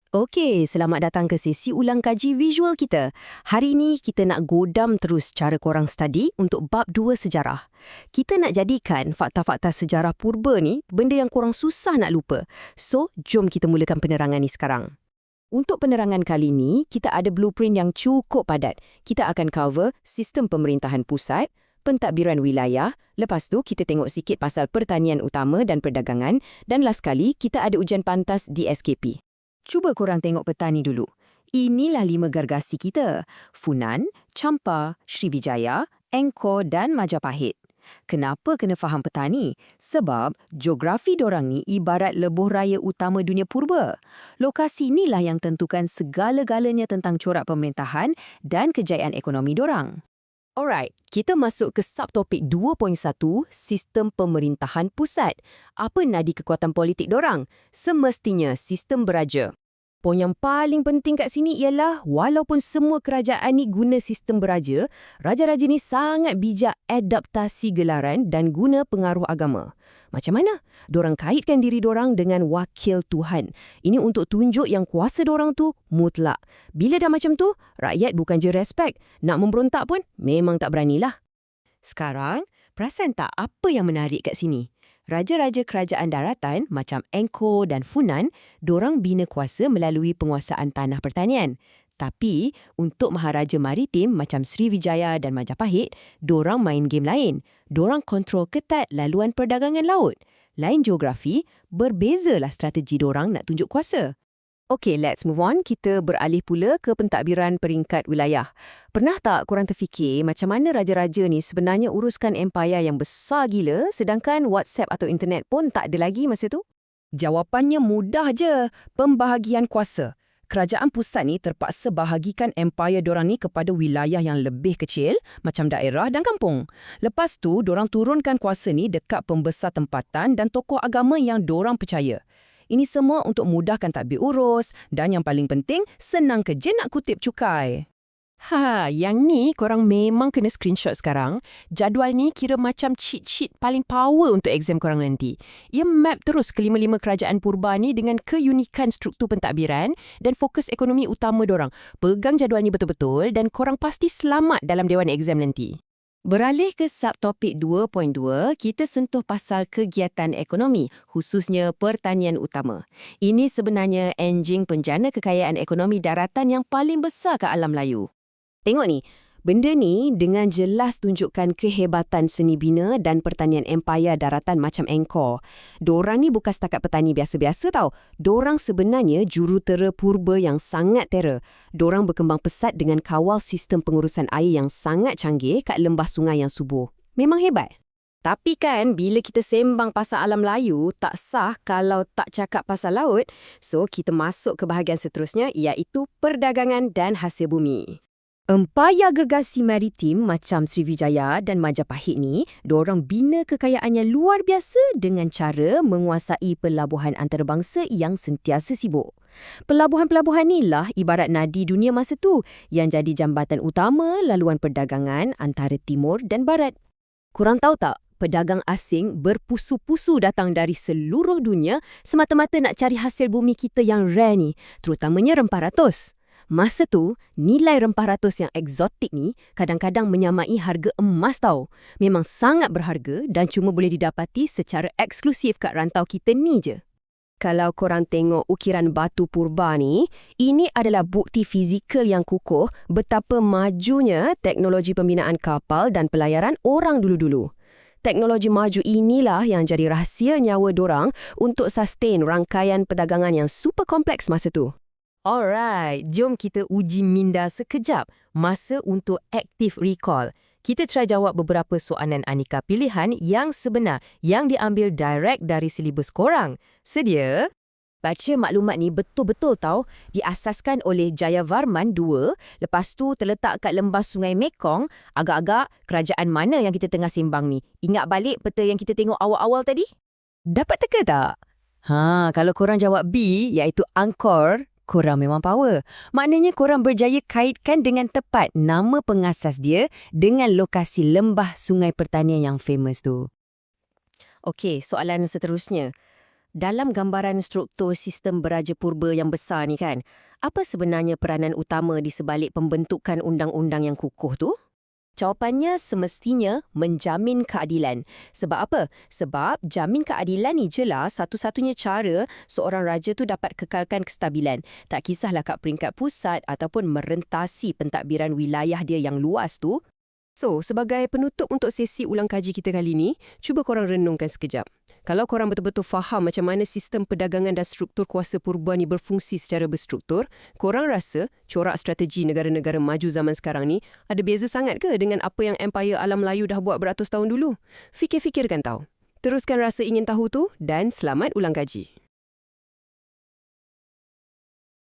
Okey, selamat datang ke sesi ulang kaji visual kita. Hari ini kita nak godam terus cara korang study untuk bab 2 sejarah. Kita nak jadikan fakta-fakta sejarah purba ni benda yang korang susah nak lupa. So, jom kita mulakan penerangan ni sekarang. Untuk penerangan kali ni, kita ada blueprint yang cukup padat. Kita akan cover sistem pemerintahan pusat, pentadbiran wilayah, lepas tu kita tengok sikit pasal pertanian utama dan perdagangan, dan last kali kita ada ujian pantas di SKP. Cuba korang tengok peta ni dulu. Inilah 5 gargasi kita. Funan, Champa, Sriwijaya, Angkor dan Majapahit. Kenapa kena faham peta ni? Sebab geografi dorang ni ibarat lebuh raya utama dunia purba. Lokasi inilah yang tentukan segala-galanya tentang corak pemerintahan dan kejayaan ekonomi dorang. Alright, kita masuk ke subtopik 2.1, sistem pemerintahan pusat. Apa nadi kekuatan politik dorang? Semestinya sistem beraja. Poin yang paling penting kat sini ialah walaupun semua kerajaan ni guna sistem beraja, raja-raja ni sangat bijak adaptasi gelaran dan guna pengaruh agama. Macam mana? Dorang kaitkan diri dorang dengan wakil Tuhan. Ini untuk tunjuk yang kuasa dorang tu mutlak. Bila dah macam tu, rakyat bukan je respect. Nak memberontak pun memang tak beranilah. Sekarang, perasan tak apa yang menarik kat sini? Raja-raja kerajaan daratan macam Angkor dan Funan, dorang bina kuasa melalui penguasaan tanah pertanian. Tapi, untuk maharaja maritim macam Sriwijaya dan Majapahit, dorang main game lain. Dorang kontrol ketat laluan perdagangan laut. Lain geografi, berbezalah strategi dorang nak tunjuk kuasa. Okay, let's move on. Kita beralih pula ke pentadbiran peringkat wilayah. Pernah tak korang terfikir macam mana raja-raja ni sebenarnya uruskan empayar yang besar gila sedangkan WhatsApp atau internet pun tak ada lagi masa tu? Jawapannya mudah je. Pembahagian kuasa. Kerajaan pusat ni terpaksa bahagikan empayar dorang ni kepada wilayah yang lebih kecil macam daerah dan kampung. Lepas tu, dorang turunkan kuasa ni dekat pembesar tempatan dan tokoh agama yang dorang percaya. Ini semua untuk mudahkan tadbir urus dan yang paling penting, senang kerja nak kutip cukai. Yang ni korang memang kena screenshot sekarang. Jadual ni kira macam cheat sheet paling power untuk exam korang nanti. Ia map terus kelima-lima kerajaan purba ni dengan keunikan struktur pentadbiran dan fokus ekonomi utama dorang. Pegang jadual ni betul-betul dan korang pasti selamat dalam dewan exam nanti. Beralih ke subtopik 2.2, kita sentuh pasal kegiatan ekonomi, khususnya pertanian utama. Ini sebenarnya enjin penjana kekayaan ekonomi daratan yang paling besar ke alam Melayu. Tengok ni, benda ni dengan jelas tunjukkan kehebatan seni bina dan pertanian empayar daratan macam Angkor. Dorang ni bukan setakat petani biasa-biasa tau. Dorang sebenarnya jurutera purba yang sangat terror. Dorang berkembang pesat dengan kawal sistem pengurusan air yang sangat canggih kat lembah sungai yang subur. Memang hebat. Tapi kan, bila kita sembang pasal alam Melayu, tak sah kalau tak cakap pasal laut. So, kita masuk ke bahagian seterusnya iaitu perdagangan dan hasil bumi. Empayar gergasi maritim macam Sriwijaya dan Majapahit ni, dorang bina kekayaannya luar biasa dengan cara menguasai pelabuhan antarabangsa yang sentiasa sibuk. Pelabuhan-pelabuhan inilah ibarat nadi dunia masa tu yang jadi jambatan utama laluan perdagangan antara timur dan barat. Korang tahu tak, pedagang asing berpusu-pusu datang dari seluruh dunia semata-mata nak cari hasil bumi kita yang rare ni, terutamanya rempah ratus. Masa tu, nilai rempah ratus yang eksotik ni kadang-kadang menyamai harga emas tau. Memang sangat berharga dan cuma boleh didapati secara eksklusif kat rantau kita ni je. Kalau korang tengok ukiran batu purba ni, ini adalah bukti fizikal yang kukuh betapa majunya teknologi pembinaan kapal dan pelayaran orang dulu-dulu. Teknologi maju inilah yang jadi rahsia nyawa dorang untuk sustain rangkaian perdagangan yang super kompleks masa tu. Alright, jom kita uji minda sekejap. Masa untuk active recall. Kita try jawab beberapa soalan aneka pilihan yang sebenar yang diambil direct dari silibus korang. Sedia? Baca maklumat ni betul-betul tau. Diasaskan oleh Jayavarman II, lepas tu terletak kat lembah Sungai Mekong. Agak-agak kerajaan mana yang kita tengah sembang ni? Ingat balik peta yang kita tengok awal-awal tadi? Dapat teka tak? Kalau korang jawab B, iaitu Angkor, korang memang power. Maknanya korang berjaya kaitkan dengan tepat nama pengasas dia dengan lokasi lembah sungai pertanian yang famous tu. Okey, soalan seterusnya. Dalam gambaran struktur sistem beraja purba yang besar ni kan, apa sebenarnya peranan utama di sebalik pembentukan undang-undang yang kukuh tu? Jawapannya semestinya menjamin keadilan. Sebab apa? Sebab jamin keadilan ni je lah satu-satunya cara seorang raja tu dapat kekalkan kestabilan. Tak kisahlah kat peringkat pusat ataupun merentasi pentadbiran wilayah dia yang luas tu. So, sebagai penutup untuk sesi ulang kaji kita kali ni, cuba korang renungkan sekejap. Kalau korang betul-betul faham macam mana sistem perdagangan dan struktur kuasa purba ni berfungsi secara berstruktur, korang rasa corak strategi negara-negara maju zaman sekarang ni ada beza sangat ke dengan apa yang Empire Alam Melayu dah buat beratus tahun dulu? Fikir-fikirkan tau. Teruskan rasa ingin tahu tu dan selamat ulang kaji.